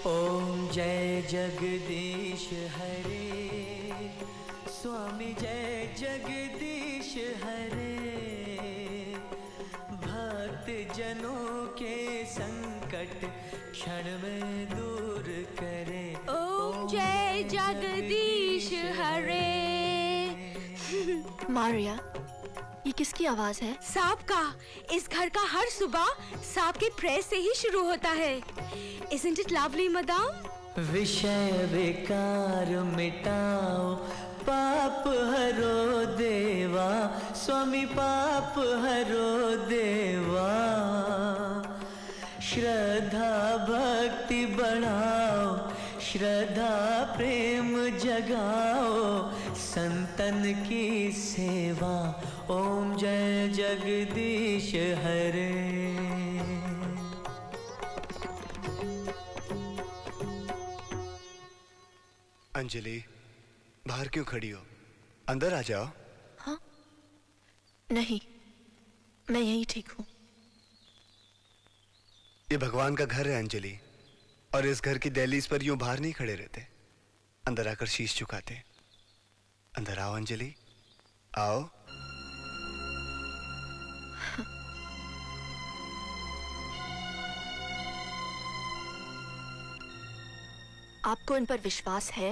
ओम जय जगदीश हरे, स्वामी जय जगदीश हरे, भक्त जनों के संकट क्षण में दूर करे। ओम जय जगदीश हरे। मारिया, ये किसकी आवाज है? सांप का। इस घर का हर सुबह सांप के प्रेयर से ही शुरू होता है। Isn't it lovely, madam? विषय विकार मिटाओ, पाप हरो देवा, स्वामी पाप हरो देवा। श्रद्धा भक्ति बढ़ाओ, श्रद्धा प्रेम जगाओ, संतन की सेवा। ओम जय जगदीश हरे। अंजलि, बाहर क्यों खड़ी हो? अंदर आ जाओ। हाँ? नहीं, मैं यहीं ठीक हूँ। ये भगवान का घर है अंजलि, और इस घर की दहलीज पर यूं बाहर नहीं खड़े रहते, अंदर आकर शीश झुकाते। अंदर आओ अंजलि, आओ। आपको इन पर विश्वास है?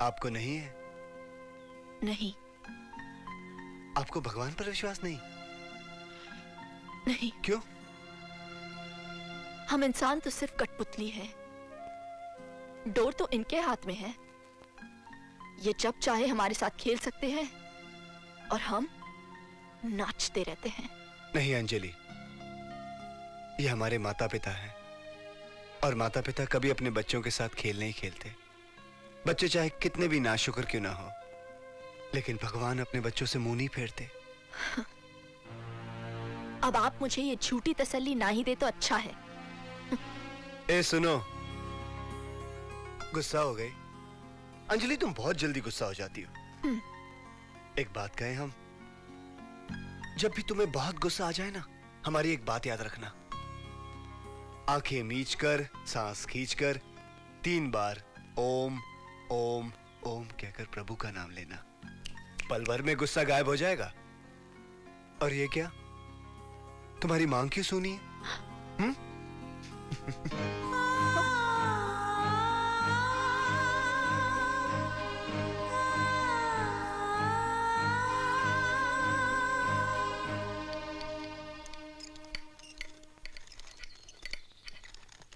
आपको नहीं है? नहीं। आपको भगवान पर विश्वास नहीं? नहीं। क्यों? हम इंसान तो सिर्फ कठपुतली हैं। डोर तो इनके हाथ में है। ये जब चाहे हमारे साथ खेल सकते हैं और हम नाचते रहते हैं। नहीं अंजलि, ये हमारे माता पिता हैं, और माता पिता कभी अपने बच्चों के साथ खेल नहीं खेलते। बच्चे चाहे कितने भी नाशुक्र क्यों ना हो, लेकिन भगवान अपने बच्चों से मुंह नहीं फेरते। अब आप मुझे ये झूठी तसल्ली ना ही दे तो अच्छा है। ए सुनो, गुस्सा हो गई? अंजलि तुम बहुत जल्दी गुस्सा हो जाती हो। एक बात कहें हम, जब भी तुम्हें बहुत गुस्सा आ जाए ना, हमारी एक बात याद रखना। आंखें मीच कर, सांस खींचकर 3 बार ओम ओम ओम कहकर प्रभु का नाम लेना। पल भर में गुस्सा गायब हो जाएगा। और ये क्या, तुम्हारी मांग क्यों सुनी है?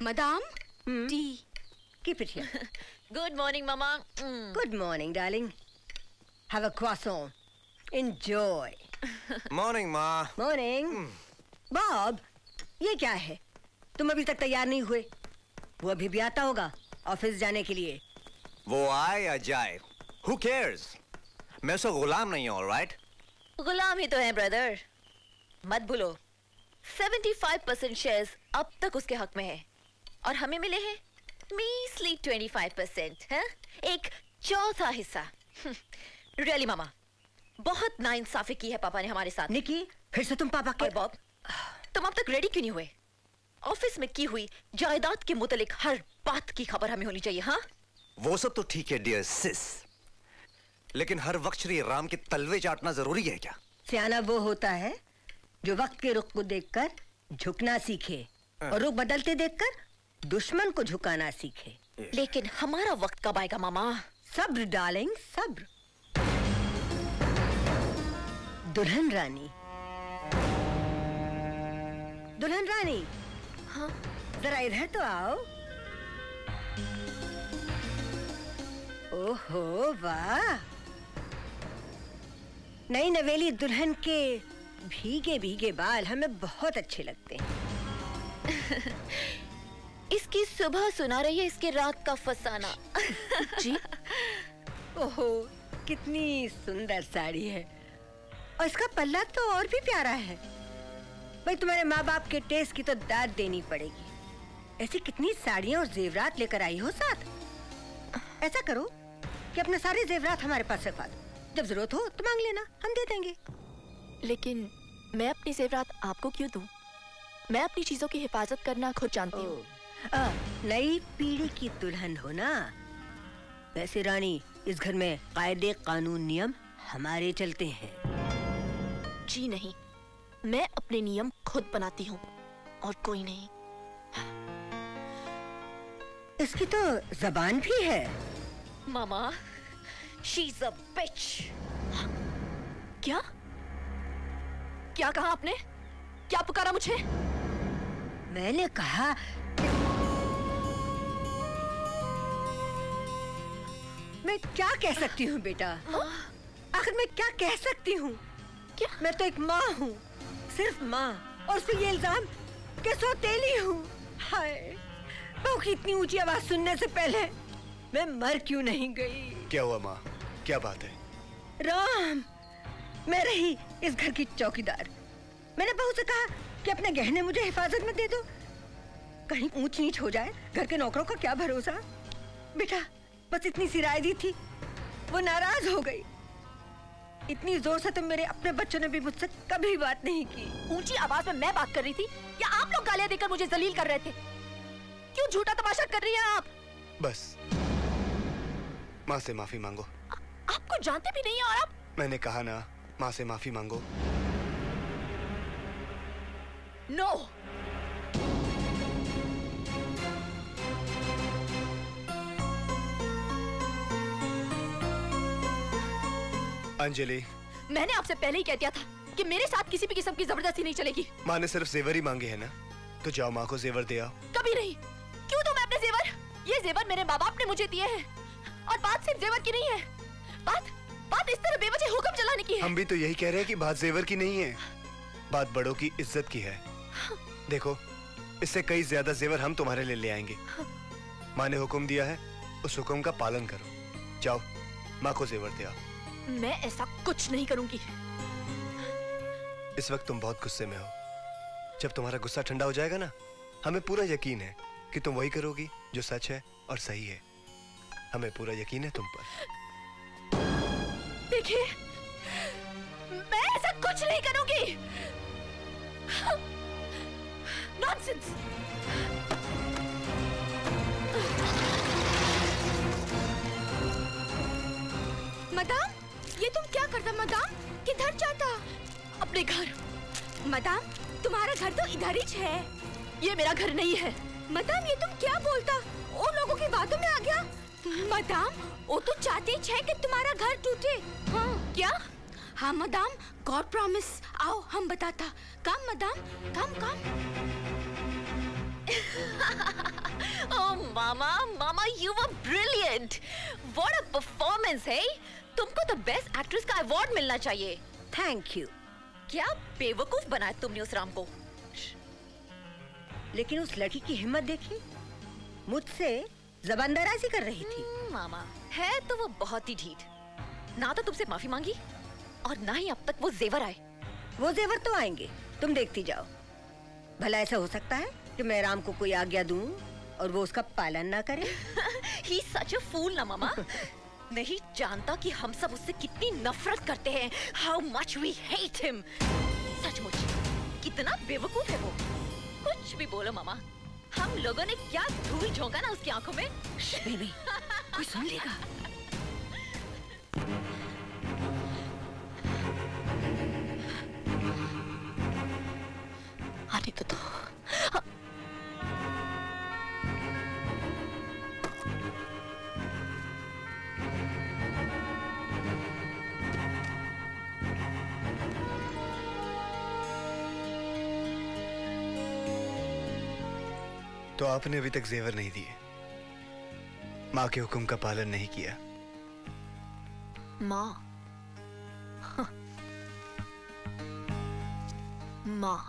Madam, tea. Keep it here. Good morning, Mama. Good morning, darling. Have a croissant. Enjoy. Morning, Ma. Morning. Bob, ये क्या है? तुम अभी तक तैयार नहीं हुए। वो अभी भी आता होगा ऑफिस जाने के लिए। वो आए या जाए, who cares? मैं उसका गुलाम नहीं हूँ, all right? गुलाम ही तो है, ब्रदर। मत भूलो, 75% शेयर्स अब तक उसके हक में है, और हमें मिले हैं मीसली 25%, हैं? एक चौथा हिस्सा। रियली मामा, बहुत नाइंसाफी की है पापा ने हमारे साथ। निकी, फिर से तुम पापा के। और बॉब, तुम अब तक रेडी क्यों नहीं हुए? ऑफिस में की हुई जायदाद के मुतालिक हर बात की खबर हमें होनी चाहिए। हाँ, वो सब तो ठीक है डियर सिस, लेकिन हर वक्त श्री राम के तलवे चाटना जरूरी है क्या? सियाना वो होता है जो वक्त के रुख को देखकर झुकना सीखे, और रुख बदलते देखकर दुश्मन को झुकाना सीखे। लेकिन हमारा वक्त कब आएगा मामा? सब्र डार्लिंग, सब्र। दुल्हन रानी, दुल्हन रानी। हाँ? जरा इधर तो आओ। ओहो वाह, नई नवेली दुल्हन के भीगे भीगे बाल हमें बहुत अच्छे लगते हैं। इसकी सुबह सुना रही है इसके रात का फसाना। जी? ओहो, कितनी सुंदर साड़ी है, और इसका पल्ला तो और भी प्यारा है। भाई तुम्हारे माँ बाप के टेस्ट की तो दाद देनी पड़ेगी। ऐसी कितनी साड़ियाँ और जेवरात लेकर आई हो साथ। ऐसा करो कि अपने सारे जेवरात हमारे पास रखवा दो, जब जरूरत हो तो मांग लेना, हम दे देंगे। लेकिन मैं अपनी जेवरात आपको क्यों दूं? मैं अपनी चीजों की हिफाजत करना खुद जानती हूँ। नई पीढ़ी की दुल्हन हो ना। वैसे रानी, इस घर में कायदे कानून नियम हमारे चलते हैं। जी नहीं, मैं अपने नियम खुद बनाती हूँ और कोई नहीं। इसकी तो जबान भी है। मामा, she's a bitch. क्या? क्या कहा आपने? क्या पुकारा मुझे? मैंने कहा मैं क्या कह सकती हूँ बेटा? आखिर मैं क्या कह सकती हूँ? क्या? मैं तो एक माँ हूँ, सिर्फ माँ, और उस पे ये इल्जाम कि सौतेली हूँ। हाय, बहू की इतनी ऊंची आवाज सुनने से पहले मैं मर क्यों नहीं गई? क्या हुआ माँ? क्या बात है? राम, मैं रही इस घर की चौकीदार। मैंने बहू से कहा कि अपने गहने मुझे हिफाजत में दे दो, कहीं ऊंच नीच हो जाए। घर के नौकरों का क्या भरोसा? बेटा, बस इतनी सी राय दी थी, वो नाराज हो गई। इतनी जोर से तो मेरे अपने बच्चों ने भी मुझसे कभी बात नहीं की। ऊंची आवाज में मैं बात कर रही थी या आप लोग गालियां देकर मुझे जलील कर रहे थे? क्यों झूठा तमाशा कर रही हैं आप? बस माँ से माफी मांगो। आपको जानते भी नहीं है और आप? मैंने कहा ना, माँ से माफी मांगो। नो। अंजलि, मैंने आपसे पहले ही कह दिया था कि मेरे साथ किसी भी किस्म की जबरदस्ती नहीं चलेगी। माँ ने सिर्फ जेवर ही मांगे हैं ना, तो जाओ माँ को जेवर दे आओ। कभी नहीं। क्यों दूं मैं अपने जेवर? ये जेवर मेरे माँ बाप ने मुझे दिए हैं, और बात सिर्फ जेवर की नहीं है। बात इस तरह बेवजह हुक्म चलाने की है। हम भी तो यही कह रहे हैं कि बात जेवर की नहीं है, बात बड़ों की इज्जत की है। देखो, इससे कई ज्यादा जेवर हम तुम्हारे लिए ले आएंगे। माँ ने हुक्म दिया है, उस हुक्म का पालन करो। जाओ, माँ को जेवर दे आओ। मैं ऐसा कुछ नहीं करूंगी। इस वक्त तुम बहुत गुस्से में हो। जब तुम्हारा गुस्सा ठंडा हो जाएगा ना, हमें पूरा यकीन है कि तुम वही करोगी जो सच है और सही है। हमें पूरा यकीन है तुम पर। देखिए, मैं ऐसा कुछ नहीं करूंगी। नॉनसेंस। मदाम, ये तुम क्या करता मदाम? किधर जाता? अपने घर। मदाम, तुम्हारा घर तो इधर ही है। ये मेरा घर नहीं है। मदाम, ये तुम क्या बोलता? वो लोगों की बातों में आ गया। मदाम, वो तो चाहते है कि तुम्हारा घर टूटे। हाँ। क्या? हाँ मदाम, गॉड प्रॉमिस। आओ हम बताता। काम मदाम, काम। Oh mama, you were brilliant. What a performance, hey? तुमको तो बेस्ट एक्ट्रेस का अवार्ड मिलना चाहिए। Thank you. क्या बेवकूफ बनाया तुमने उस राम को। लेकिन उस लड़की की हिम्मत देखी, मुझसे जबानदराजी कर रही थी। मामा, है तो वो बहुत ही ढीठ। ना तो तुमसे माफी मांगी और ना ही अब तक वो जेवर आए। वो जेवर तो आएंगे, तुम देखती जाओ। भला ऐसा हो सकता है कि मैं राम को कोई आज्ञा दूं और वो उसका पालन ना करे? He's such a fool ना मामा। नहीं जानता कि हम सब उससे कितनी नफरत करते हैं। How much we hate him। सचमुच कितना बेवकूफ है वो। कुछ भी बोलो मामा, हम लोगों ने क्या धूल झोंका ना उसकी आंखों में। बेबी, कोई सुन लेगा। आने तो तो आपने अभी तक जेवर नहीं दिए, माँ के हुक्म का पालन नहीं किया। माँ, माँ,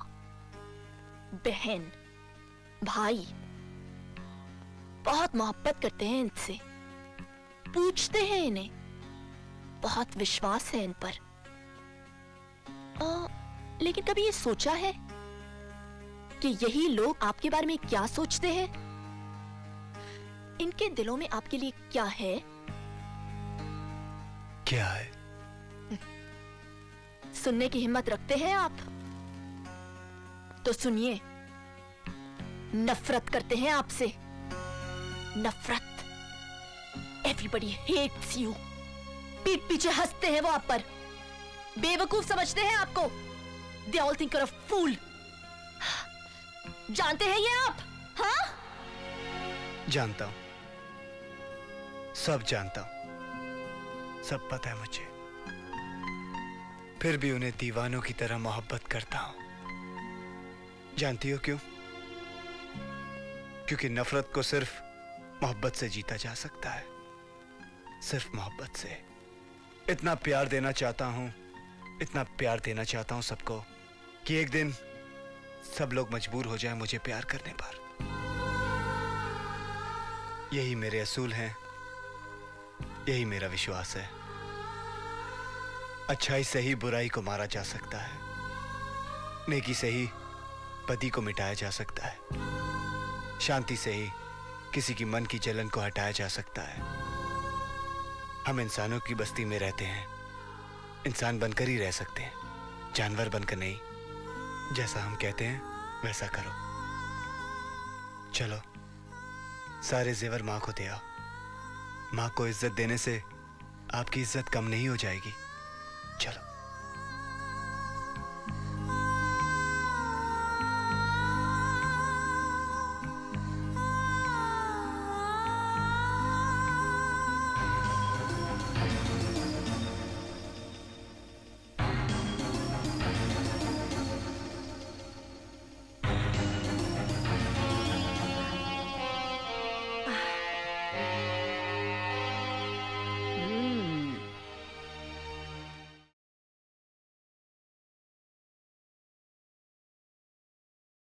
बहन, भाई बहुत मोहब्बत करते हैं इनसे, पूछते हैं इन्हें, बहुत विश्वास है इन पर। लेकिन कभी ये सोचा है कि यही लोग आपके बारे में क्या सोचते हैं? इनके दिलों में आपके लिए क्या है? क्या है? सुनने की हिम्मत रखते हैं आप? तो सुनिए, नफरत करते हैं आपसे, नफरत। Everybody hates you. पीठ पीछे हंसते हैं वो आप पर, बेवकूफ समझते हैं आपको। They all think you're a fool। जानते हैं ये आप? हाँ, जानता हूं, सब जानता हूं, सब पता है मुझे। फिर भी उन्हें दीवानों की तरह मोहब्बत करता हूं। जानती हो क्यों? क्योंकि नफरत को सिर्फ मोहब्बत से जीता जा सकता है, सिर्फ मोहब्बत से। इतना प्यार देना चाहता हूं, इतना प्यार देना चाहता हूं सबको कि एक दिन सब लोग मजबूर हो जाएं मुझे प्यार करने पर। यही मेरे असूल हैं, यही मेरा विश्वास है। अच्छाई से ही बुराई को मारा जा सकता है, नेकी से ही बदी को मिटाया जा सकता है, शांति से ही किसी की मन की जलन को हटाया जा सकता है। हम इंसानों की बस्ती में रहते हैं, इंसान बनकर ही रह सकते हैं, जानवर बनकर नहीं। जैसा हम कहते हैं वैसा करो। चलो, सारे जेवर माँ को दे आओ। माँ को इज्जत देने से आपकी इज्जत कम नहीं हो जाएगी। चलो।